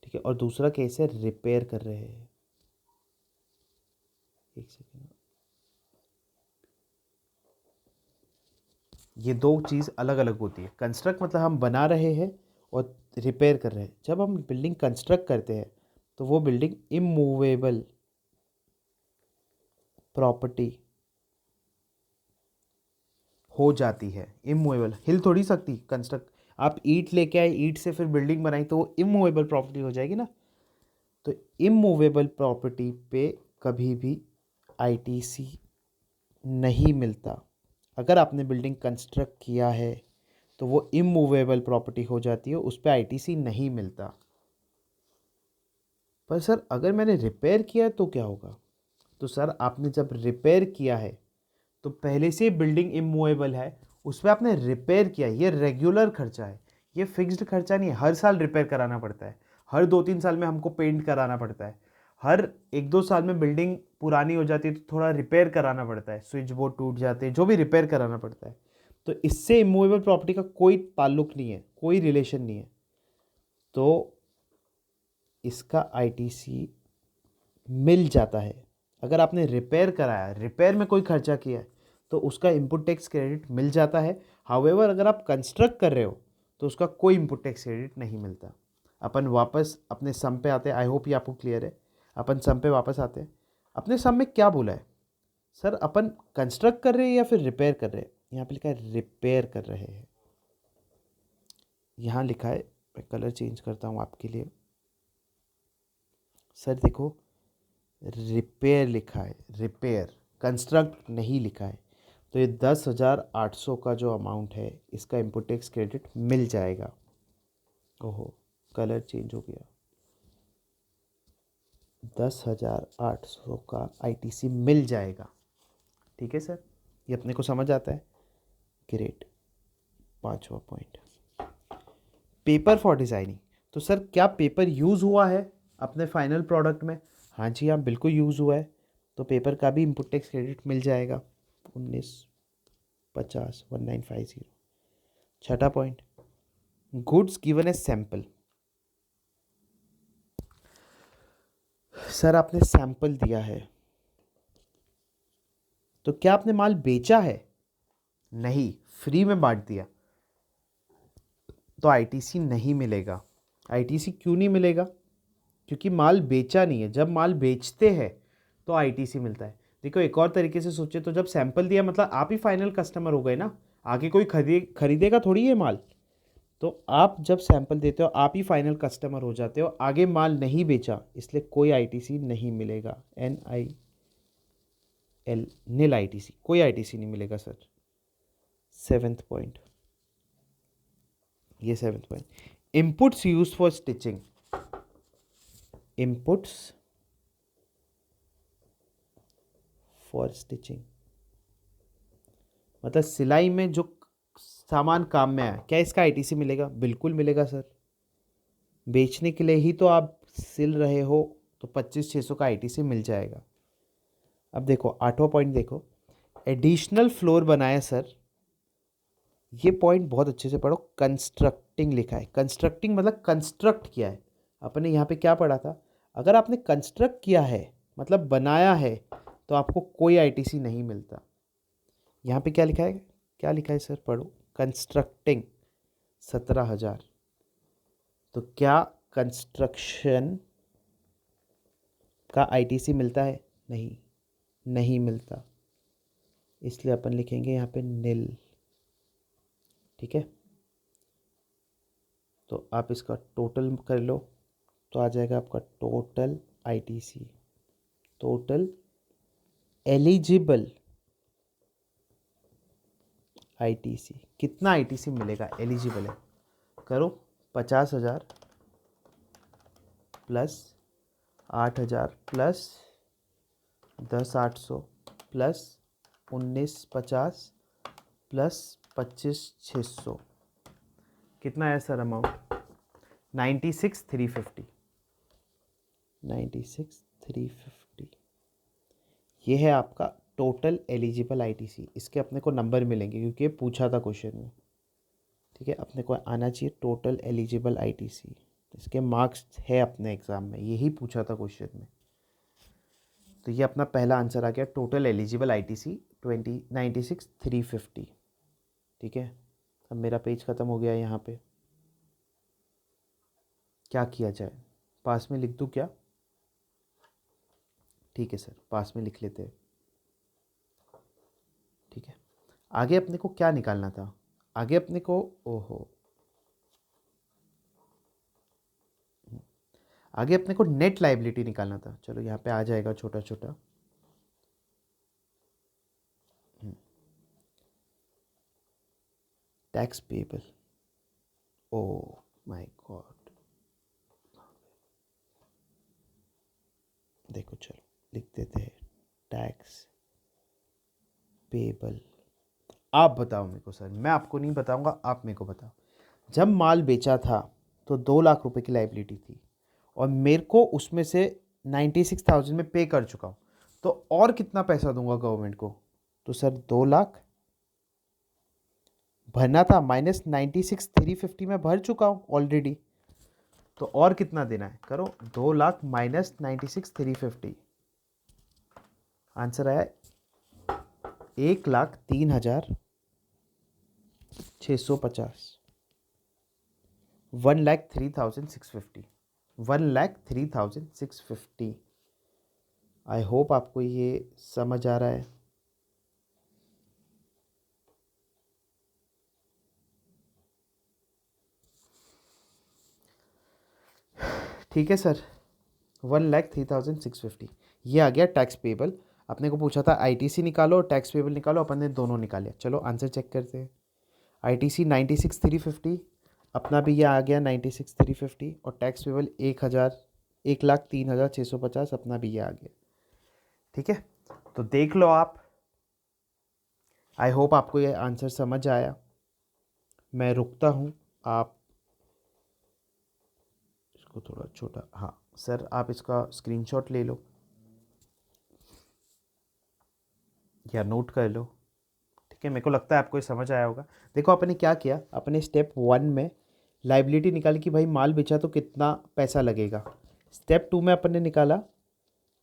ठीक है, और दूसरा केस है रिपेयर कर रहे हैं। एक सेकेंड, ये दो चीज़ अलग अलग होती है। कंस्ट्रक्ट मतलब हम बना रहे हैं और रिपेयर कर रहे हैं। जब हम बिल्डिंग कंस्ट्रक्ट करते हैं तो वो बिल्डिंग इमूवेबल प्रॉपर्टी हो जाती है। इमूवेबल, हिल थोड़ी सकती कंस्ट्रक्ट। आप ईंट लेके आए, ईंट से फिर बिल्डिंग बनाई, तो वो इमूवेबल प्रॉपर्टी हो जाएगी ना। तो इमूवेबल प्रॉपर्टी पे कभी भी आईटीसी नहीं मिलता। अगर आपने बिल्डिंग कंस्ट्रक्ट किया है तो वो इमूवेबल प्रॉपर्टी हो जाती है, उस पर आईटीसी नहीं मिलता। पर सर अगर मैंने रिपेयर किया है तो क्या होगा? तो सर आपने जब रिपेयर किया है तो पहले से बिल्डिंग इमूवेबल है, उस पर आपने रिपेयर किया, ये रेगुलर खर्चा है, ये फिक्स्ड खर्चा नहीं है। हर साल रिपेयर कराना पड़ता है, हर 2-3 साल में हमको पेंट कराना पड़ता है, हर 1-2 साल में बिल्डिंग पुरानी हो जाती है तो थोड़ा रिपेयर कराना पड़ता है, स्विच बोर्ड टूट जाते हैं, जो भी रिपेयर कराना पड़ता है। तो इससे इमूवेबल प्रॉपर्टी का कोई ताल्लुक नहीं है, कोई रिलेशन नहीं है, तो इसका आईटीसी मिल जाता है। अगर आपने रिपेयर कराया, रिपेयर में कोई खर्चा किया है, तो उसका इनपुट टैक्स क्रेडिट मिल जाता है। हाउएवर अगर आप कंस्ट्रक्ट कर रहे हो तो उसका कोई इनपुट टैक्स क्रेडिट नहीं मिलता। अपन वापस अपने सम पे आते हैं। आई होप ये आपको क्लियर है। अपन सम पे वापस आते हैं। अपने सम में क्या बोला है सर? अपन कंस्ट्रक्ट कर रहे हैं या फिर रिपेयर कर रहे हैं? यहाँ पे लिखा है रिपेयर कर रहे हैं। यहाँ लिखा है, मैं कलर चेंज करता हूँ आपके लिए। सर देखो, रिपेयर लिखा है, रिपेयर, कंस्ट्रक्ट नहीं लिखा है। तो ये 10,800 का जो अमाउंट है इसका इनपुट टैक्स क्रेडिट मिल जाएगा। ओहो, कलर चेंज हो गया। 10,800 का आईटीसी मिल जाएगा। ठीक है सर, ये अपने को समझ आता है। ग्रेट। 5वां पॉइंट, पेपर फॉर डिज़ाइनिंग। तो सर क्या पेपर यूज़ हुआ है अपने फाइनल प्रोडक्ट में? हाँ जी हाँ, बिल्कुल यूज़ हुआ है। तो पेपर का भी इनपुट टैक्स क्रेडिट मिल जाएगा। 1950 1950। छठा point, goods given a sample. Sir आपने सैंपल दिया है, तो क्या आपने माल बेचा है? नहीं, फ्री में बांट दिया, तो आईटीसी नहीं मिलेगा। आईटीसी क्यों नहीं मिलेगा? क्योंकि माल बेचा नहीं है। जब माल बेचते हैं तो आईटीसी मिलता है। देखो एक और तरीके से सोचे तो जब सैंपल दिया मतलब आप ही फाइनल कस्टमर हो गए ना, आगे कोई खरीदेगा थोड़ी है माल। तो आप जब सैंपल देते हो आप ही फाइनल कस्टमर हो जाते हो, आगे माल नहीं बेचा, इसलिए कोई आईटीसी नहीं मिलेगा। NIL, नील आईटीसी, कोई आईटीसी नहीं मिलेगा सर। 7th पॉइंट, ये 7th point, inputs used for stitching. Inputs for stitching मतलब सिलाई में जो सामान काम में आया, क्या इसका आईटीसी मिलेगा? बिल्कुल मिलेगा सर। बेचने के लिए ही तो आप सिल रहे हो, तो 25,600 का आईटीसी मिल जाएगा। अब देखो 8वां पॉइंट, देखो एडिशनल फ्लोर बनाया सर। ये पॉइंट बहुत अच्छे से पढ़ो। कंस्ट्रक्टिंग लिखा है, कंस्ट्रक्टिंग मतलब कंस्ट्रक्ट किया है। अपने यहाँ पे क्या पढ़ा था? अगर आपने कंस्ट्रक्ट किया है मतलब बनाया है, तो आपको कोई आईटीसी नहीं मिलता। यहाँ पे क्या लिखा है? क्या लिखा है सर? पढ़ो, कंस्ट्रक्टिंग 17,000। तो क्या कंस्ट्रक्शन का आईटीसी मिलता है? नहीं, नहीं मिलता। इसलिए अपन लिखेंगे यहाँ पे नील। ठीक है, तो आप इसका टोटल कर लो तो आ जाएगा आपका total ITC, total eligible ITC. कितना आईटीसी मिलेगा? एलिजिबल है, करो 50,000 प्लस 8,000 प्लस 10,800 प्लस 19,50 प्लस 25,600। कितना है सर अमाउंट? 96,350। 96,350 ये है आपका टोटल एलिजिबल आईटीसी। इसके अपने को नंबर मिलेंगे क्योंकि ये पूछा था क्वेश्चन में। ठीक है, अपने को आना चाहिए टोटल एलिजिबल आईटीसी। इसके मार्क्स है अपने एग्ज़ाम में, यही पूछा था क्वेश्चन में। तो ये अपना पहला आंसर आ गया, टोटल एलिजिबल आईटीसी 96,350। ठीक है, अब मेरा पेज ख़त्म हो गया। यहाँ पे क्या किया जाए? पास में लिख दूँ क्या? ठीक है सर, पास में लिख लेते हैं। ठीक है, आगे अपने को क्या निकालना था? आगे अपने को, ओहो, आगे अपने को नेट लायबिलिटी निकालना था। चलो यहाँ पे आ जाएगा छोटा छोटा। Tax payable, oh my God. देखो चलो लिख देते हैं टैक्स पेबल। आप बताओ मेरे को सर, मैं आपको नहीं बताऊंगा, आप मेरे को बताओ। जब माल बेचा था तो 2 लाख रुपए की लाइबिलिटी थी और मेरे को उसमें से 96,000 में पे कर चुका हूँ, तो और कितना पैसा दूंगा गवर्नमेंट को? तो सर 2 लाख भरना था, माइनस 96,350 में भर चुका हूँ ऑलरेडी, तो और कितना देना है? करो 2 लाख माइनस 96,350, आंसर आया 1,03,650, 1,03,650, 1,03,650। आई होप आपको ये समझ आ रहा है। ठीक है सर, 1,03,650 ये आ गया टैक्स पेबल। अपने को पूछा था आईटीसी निकालो और टैक्स पेबल निकालो, अपन ने दोनों निकाले। चलो आंसर चेक करते हैं। आईटीसी 96,350, अपना भी ये आ गया 96,350, और टैक्स पेबल 1,03,650, अपना भी ये आ गया। ठीक है, तो देख लो आप। आई होप आपको ये आंसर समझ आया। मैं रुकता हूँ, आप इसको थोड़ा छोटा, हाँ सर आप इसका स्क्रीनशॉट ले लो या नोट कर लो। ठीक है, मेरे को लगता है आपको ये समझ आया होगा। देखो अपने क्या किया, अपने स्टेप 1 में लाइबिलिटी निकाली कि भाई माल बेचा तो कितना पैसा लगेगा। स्टेप 2 में अपन ने निकाला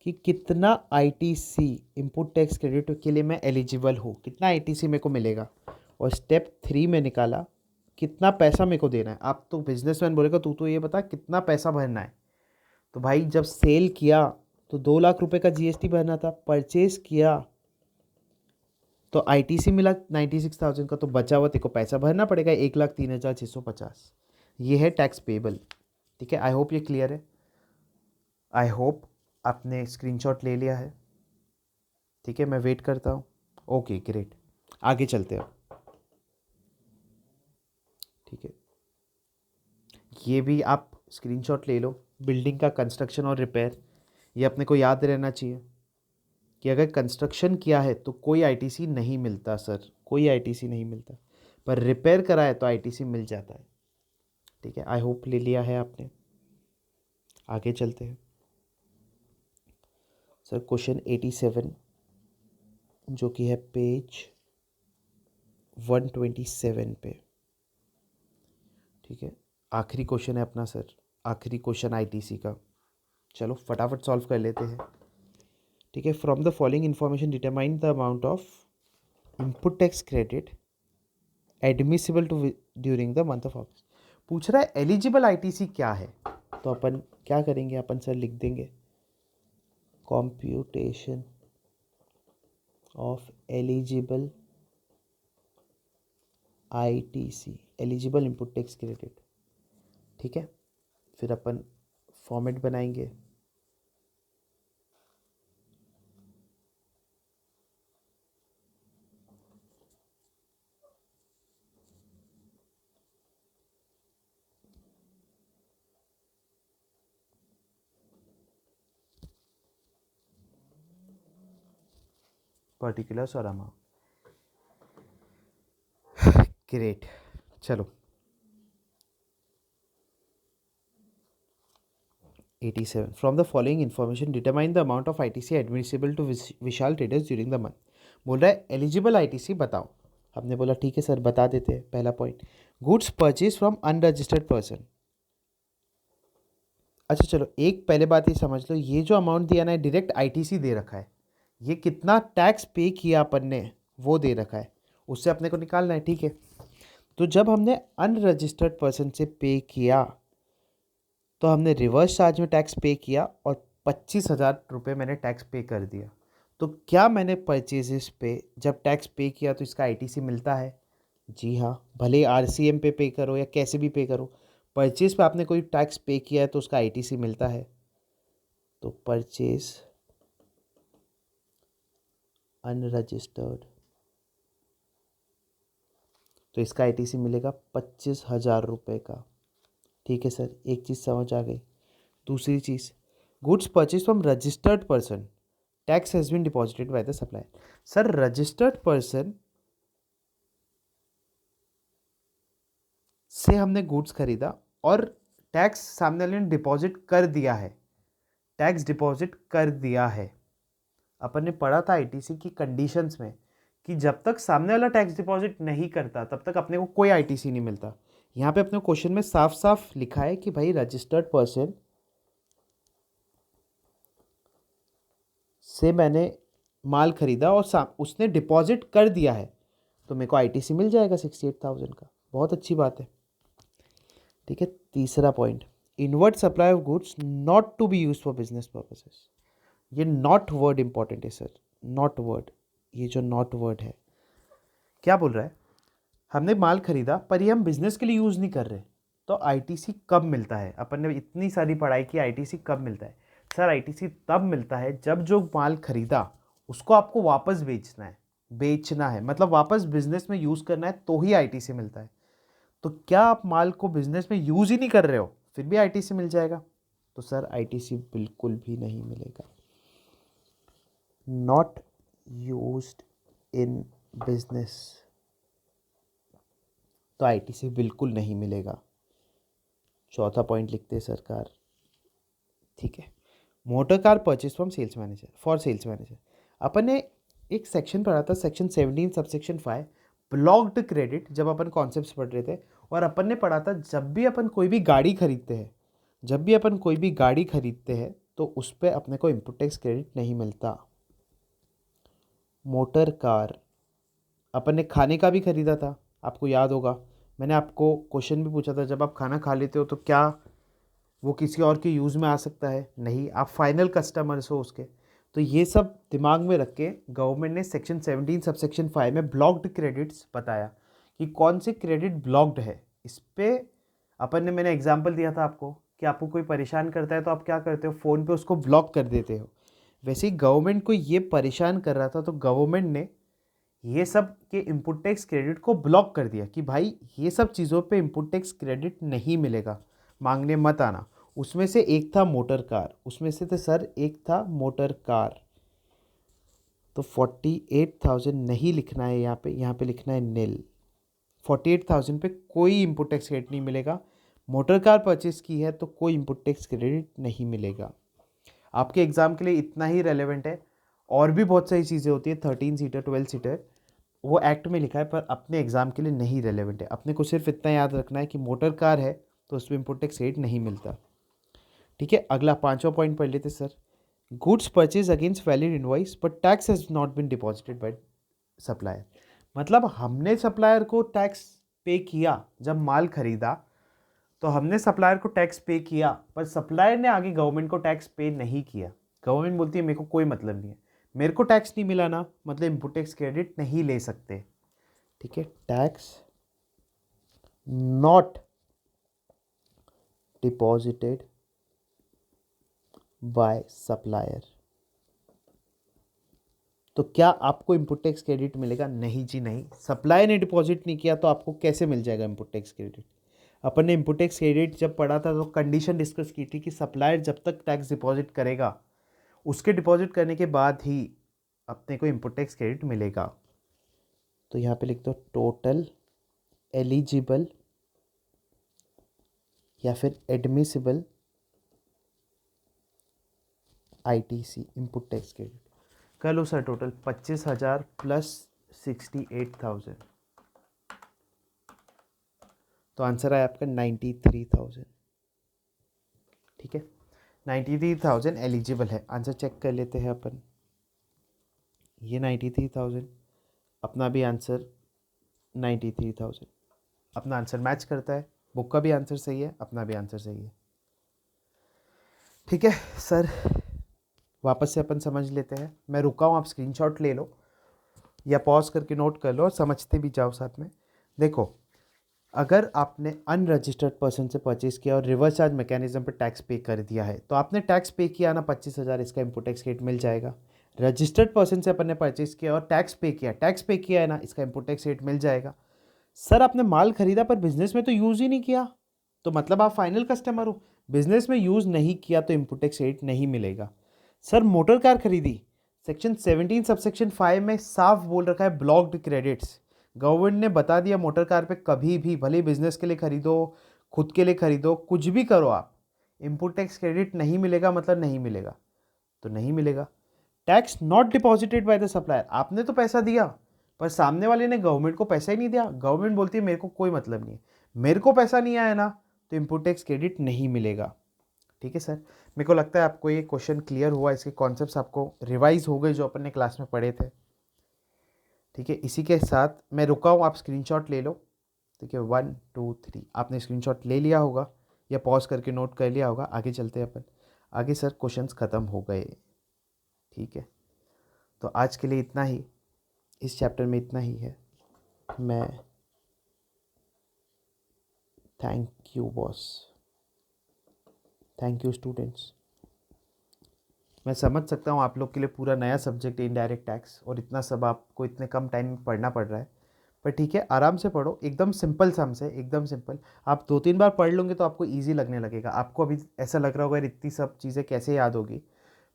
कि कितना आईटीसी इनपुट टैक्स क्रेडिट के लिए मैं एलिजिबल हूँ, कितना आईटीसी मेरे को मिलेगा। और स्टेप 3 में निकाला कितना पैसा मेरे को देना है। आप तो बिजनेसमैन बोलेगा तू तो ये बता कितना पैसा भरना है। तो भाई जब सेल किया तो 2 लाख रुपए का जीएसटी भरना था, परचेज किया तो आईटीसी मिला 96,000 का, तो बचा हुआ तेको पैसा भरना पड़ेगा 1,03,650। ये है टैक्स पेबल। ठीक है, आई होप ये क्लियर है। आई होप आपने स्क्रीनशॉट ले लिया है। ठीक है, मैं वेट करता हूँ। ओके ग्रेट, आगे चलते हैं। ठीक है, ये भी आप स्क्रीनशॉट ले लो। बिल्डिंग का कंस्ट्रक्शन और रिपेयर, ये अपने को याद रहना चाहिए कि अगर कंस्ट्रक्शन किया है तो कोई आईटीसी नहीं मिलता सर, कोई आईटीसी नहीं मिलता, पर रिपेयर करा है तो आईटीसी मिल जाता है। ठीक है, आई होप ले लिया है आपने। आगे चलते हैं सर। क्वेश्चन 87 जो कि है पेज 127 पे। ठीक है, आखिरी क्वेश्चन है अपना सर, आखिरी क्वेश्चन आईटीसी का। चलो फटाफट सॉल्व कर लेते हैं। ठीक है, from the following information determine the amount of input tax credit admissible to during the month of August. पूछ रहा है एलिजिबल आईटीसी क्या है, तो अपन क्या करेंगे, अपन सर लिख देंगे computation of eligible ITC, eligible input tax credit. ठीक है, फिर अपन फॉर्मेट बनाएंगे। पर्टिकुलर्स और अमाउंट, ग्रेट। चलो 87 from the following information determine the amount of ITC admissible to Vishal traders during the month. बोल रहा है एलिजिबल आईटीसी बताओ। हमने बोला ठीक है सर बता देते हैं। पहला point, goods purchase from unregistered person. अच्छा चलो एक पहले बात ये समझ लो, ये जो अमाउंट दिया ना डायरेक्ट आईटीसी दे रखा है, ये कितना टैक्स पे किया अपन ने वो दे रखा है, उससे अपने को निकालना है। ठीक है, तो जब हमने अनरजिस्टर्ड पर्सन से पे किया तो हमने रिवर्स चार्ज में टैक्स पे किया और 25,000 रुपये मैंने टैक्स पे कर दिया। तो क्या मैंने परचेजेस पे जब टैक्स पे किया तो इसका आईटीसी मिलता है? जी हाँ, भले आरसीएम पे करो या कैसे भी पे करो, परचेज पे आपने कोई टैक्स पे किया है तो उसका आईटीसी मिलता है। तो परचेज अनरजिस्टर्ड, तो इसका आईटीसी मिलेगा 25,000 रुपये का। ठीक है सर, एक चीज़ समझ आ गई। दूसरी चीज़, goods purchase from registered person, tax has been deposited by the supplier. Sir registered person से हमने गुड्स खरीदा और टैक्स सामने वाले ने डिपॉजिट कर दिया है, टैक्स डिपॉजिट कर दिया है। अपन ने पढ़ा था आईटीसी की कंडीशंस में कि जब तक सामने वाला टैक्स डिपॉजिट नहीं करता तब तक अपने को कोई आईटीसी नहीं मिलता। यहाँ पे अपने क्वेश्चन में साफ साफ लिखा है कि भाई रजिस्टर्ड पर्सन से मैंने माल खरीदा और उसने डिपॉजिट कर दिया है, तो मेरे को आईटीसी मिल जाएगा 68,000 का। बहुत अच्छी बात है। ठीक है, तीसरा point, inward supply of goods not to be used for business purposes. ये नॉट वर्ड इंपॉर्टेंट है सर, नॉट वर्ड। ये जो नॉट वर्ड है क्या बोल रहा है, हमने माल खरीदा पर ये हम बिजनेस के लिए यूज नहीं कर रहे, तो आईटीसी कब मिलता है? अपन ने इतनी सारी पढ़ाई की, आईटीसी कब मिलता है? सर आईटीसी तब मिलता है जब जो माल खरीदा उसको आपको वापस बेचना है, मतलब वापस बिजनेस में यूज करना है, तो ही आईटीसी मिलता है। तो क्या आप माल को बिजनेस में यूज ही नहीं कर रहे हो फिर भी आईटीसी मिल जाएगा? तो सर आईटीसी बिल्कुल भी नहीं मिलेगा। नॉट यूज्ड इन बिजनेस, तो आईटीसी बिल्कुल नहीं मिलेगा। चौथा पॉइंट लिखते हैं सरकार। ठीक है, motor car purchase from sales manager for sales manager. अपन ने एक सेक्शन पढ़ा था, सेक्शन 17 सबसेक्शन 5, ब्लॉक्ड क्रेडिट, जब अपन कॉन्सेप्ट्स पढ़ रहे थे। और अपन ने पढ़ा था जब भी अपन कोई भी गाड़ी खरीदते हैं तो उस पर अपने को इनपुट टैक्स क्रेडिट नहीं मिलता। मोटर कार अपन ने खाने का भी खरीदा था, आपको याद होगा, मैंने आपको क्वेश्चन भी पूछा था, जब आप खाना खा लेते हो तो क्या वो किसी और के यूज़ में आ सकता है? नहीं, आप फाइनल कस्टमर्स हो उसके। तो ये सब दिमाग में रख के गवर्नमेंट ने सेक्शन 17 सबसेक्शन 5 में ब्लॉक्ड क्रेडिट्स बताया कि कौन से क्रेडिट ब्लॉक्ड है। इस पे मैंने एग्जांपल दिया था आपको कि आपको कोई परेशान करता है तो आप क्या करते हो, फ़ोन पे उसको ब्लॉक कर देते हो। वैसे ही गवर्नमेंट को ये परेशान कर रहा था, तो गवर्नमेंट ने ये सब के इनपुट टैक्स क्रेडिट को ब्लॉक कर दिया कि भाई ये सब चीज़ों पे इनपुट टैक्स क्रेडिट नहीं मिलेगा, मांगने मत आना। उसमें से एक था मोटर कार, एक था मोटर कार। तो 48,000 नहीं लिखना है यहाँ पे लिखना है नील। 48,000 पे कोई इनपुट टैक्स क्रेडिट नहीं मिलेगा। मोटर कार परचेस की है तो कोई इनपुट टैक्स क्रेडिट नहीं मिलेगा। आपके एग्जाम के लिए इतना ही रेलेवेंट है, और भी बहुत सारी चीज़ें होती है, 13 सीटर 12 सीटर, वो एक्ट में लिखा है पर अपने एग्जाम के लिए नहीं रेलेवेंट है। अपने को सिर्फ इतना याद रखना है कि मोटर कार है तो उसमें इनपुट टैक्स क्रेडिट नहीं मिलता। ठीक है, अगला पांचवा पॉइंट पढ़ लेते sir. Goods purchase against valid invoice but tax has not been deposited by supplier. मतलब हमने सप्लायर को टैक्स पे किया, जब माल खरीदा तो हमने सप्लायर को टैक्स पे किया, पर सप्लायर ने आगे गवर्नमेंट को टैक्स पे नहीं किया। गवर्नमेंट बोलती है मेरे को कोई मतलब नहीं है, मेरे को टैक्स नहीं मिला ना, मतलब इनपुट टैक्स क्रेडिट नहीं ले सकते। ठीक है, tax not deposited by supplier. तो क्या आपको इनपुट टैक्स क्रेडिट मिलेगा? नहीं जी नहीं, सप्लायर ने डिपॉजिट नहीं किया तो आपको कैसे मिल जाएगा इनपुट टैक्स क्रेडिट? अपन ने इनपुट टैक्स क्रेडिट जब पढ़ा था तो कंडीशन डिस्कस की थी कि सप्लायर जब तक टैक्स डिपॉजिट करेगा, उसके डिपॉजिट करने के बाद ही अपने को इनपुट टैक्स क्रेडिट मिलेगा। तो यहाँ पे लिख दो टोटल एलिजिबल या फिर admissible ITC input tax credit कर लो सर। टोटल 25,000 प्लस 68,000, तो आंसर आया आपका 93,000। ठीक है, 93,000 एलिजिबल है। आंसर चेक कर लेते हैं अपन। ये 93,000, अपना भी आंसर 93,000, अपना आंसर मैच करता है। बुक का भी आंसर सही है, अपना भी आंसर सही है। ठीक है सर, वापस से अपन समझ लेते हैं। मैं रुका हूँ, आप स्क्रीनशॉट ले लो या पॉज करके नोट कर लो और समझते भी जाओ साथ में। देखो, अगर आपने अनरजिस्टर्ड पर्सन से परचेज किया और रिवर्स चार्ज मैकेनिज्म पर टैक्स पे कर दिया है, तो आपने टैक्स पे किया ना 25,000, इसका इनपुट टैक्स क्रेडिट मिल जाएगा। रजिस्टर्ड पर्सन से अपन ने परचेज किया और टैक्स पे किया है ना, इसका इनपुट टैक्स क्रेडिट मिल जाएगा। सर आपने माल खरीदा पर बिजनेस में तो यूज़ ही नहीं किया, तो मतलब आप फाइनल कस्टमर हो। बिजनेस में यूज़ नहीं किया तो इनपुट टैक्स क्रेडिट नहीं मिलेगा। सर मोटर कार खरीदी, सेक्शन 17 सबसेक्शन 5 में साफ बोल रखा है ब्लॉक्ड क्रेडिट्स। गवर्नमेंट ने बता दिया मोटर कार पे कभी भी, भले बिजनेस के लिए खरीदो, खुद के लिए खरीदो, कुछ भी करो आप, इनपुट टैक्स क्रेडिट नहीं मिलेगा, मतलब नहीं मिलेगा, तो नहीं मिलेगा। Tax not deposited by the supplier, आपने तो पैसा दिया पर सामने वाले ने गवर्नमेंट को पैसा ही नहीं दिया। गवर्नमेंट बोलती है मेरे को कोई मतलब नहीं है, मेरे को पैसा नहीं आया ना, तो इनपुट टैक्स क्रेडिट नहीं मिलेगा। ठीक है सर, मेरे को लगता है आपको ये क्वेश्चन क्लियर हुआ, इसके कॉन्सेप्ट्स आपको रिवाइज हो गए जो अपन ने क्लास में पढ़े थे। ठीक है, इसी के साथ मैं रुका हूँ, आप स्क्रीनशॉट ले लो। ठीक है, 1 2 3 आपने स्क्रीनशॉट ले लिया होगा या पॉज करके नोट कर लिया होगा। आगे चलते हैं अपन। आगे सर क्वेश्चंस ख़त्म हो गए। ठीक है, तो आज के लिए इतना ही, इस चैप्टर में इतना ही है। मैं thank you boss, thank you students. मैं समझ सकता हूँ आप लोग के लिए पूरा नया सब्जेक्ट इनडायरेक्ट टैक्स, और इतना सब आपको इतने कम टाइम में पढ़ना पड़ रहा है, पर ठीक है, आराम से पढ़ो, एकदम सिंपल सम्स है, एकदम सिंपल। आप 2-3 बार पढ़ लोगे तो आपको ईजी लगने लगेगा। आपको अभी ऐसा लग रहा होगा यार इतनी सब चीज़ें कैसे याद होगी,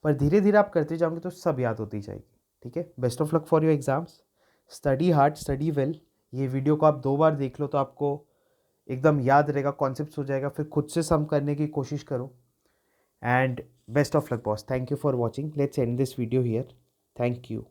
पर धीरे धीरे आप करते जाओगे तो सब याद होती जाएगी। ठीक है, best of luck for your exams, study hard, study well. ये वीडियो को आप 2 बार देख लो तो आपको एकदम याद रहेगा, कॉन्सेप्ट हो जाएगा, फिर खुद से सम करने की कोशिश करो। And best of luck boss, thank you for watching, let's end this video here, thank you।